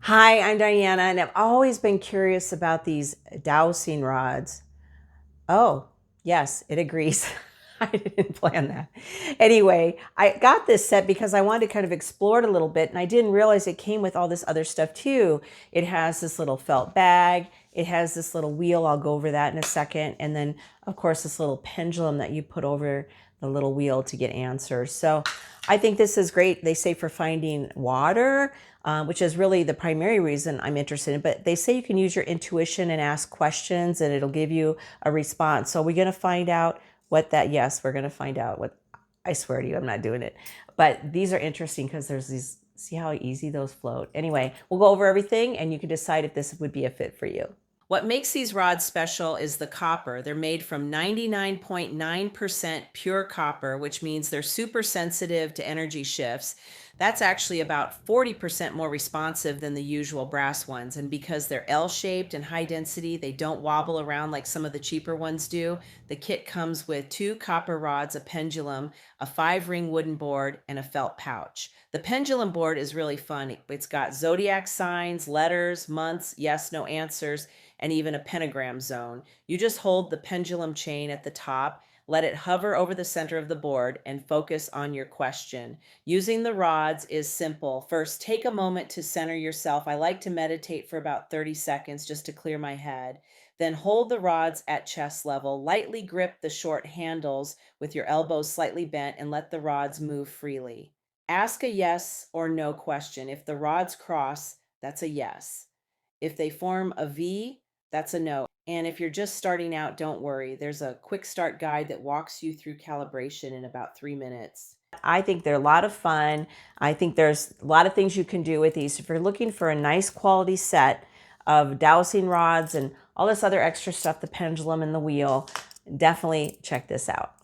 Hi, I'm Diana, and I've always been curious about these dowsing rods. Oh, yes, it agrees. I didn't plan that. Anyway, I got this set because I wanted to kind of explore it a little bit, and I didn't realize it came with all this other stuff too. It has this little felt bag, it has this little wheel, I'll go over that in a second, and then, of course, this little pendulum that you put over the little wheel to get answers. So I think this is great. They say for finding water, which is really the primary reason I'm interested in. But they say you can use your intuition and ask questions and it'll give you a response. So we're going to find out what that, yes, we're going to find out what, I swear to you, I'm not doing it. But these are interesting because there's these, see how easy those float. Anyway, we'll go over everything and you can decide if this would be a fit for you. What makes these rods special is the copper. They're made from 99.9% pure copper, which means they're super sensitive to energy shifts. That's actually about 40% more responsive than the usual brass ones. And because they're L-shaped and high density, they don't wobble around like some of the cheaper ones do. The kit comes with 2 copper rods, a pendulum, a 5-ring wooden board, and a felt pouch. The pendulum board is really fun. It's got zodiac signs, letters, months, yes, no answers, and even a pentagram zone. You just hold the pendulum chain at the top, let it hover over the center of the board, and focus on your question. Using the rods is simple. First, take a moment to center yourself. I like to meditate for about 30 seconds just to clear my head. Then hold the rods at chest level. Lightly grip the short handles with your elbows slightly bent and let the rods move freely. Ask a yes or no question. If the rods cross, that's a yes. If they form a V, that's a no. And if you're just starting out, don't worry. There's a quick start guide that walks you through calibration in about 3 minutes. I think they're a lot of fun. I think there's a lot of things you can do with these. If you're looking for a nice quality set of dowsing rods and all this other extra stuff, the pendulum and the wheel, definitely check this out.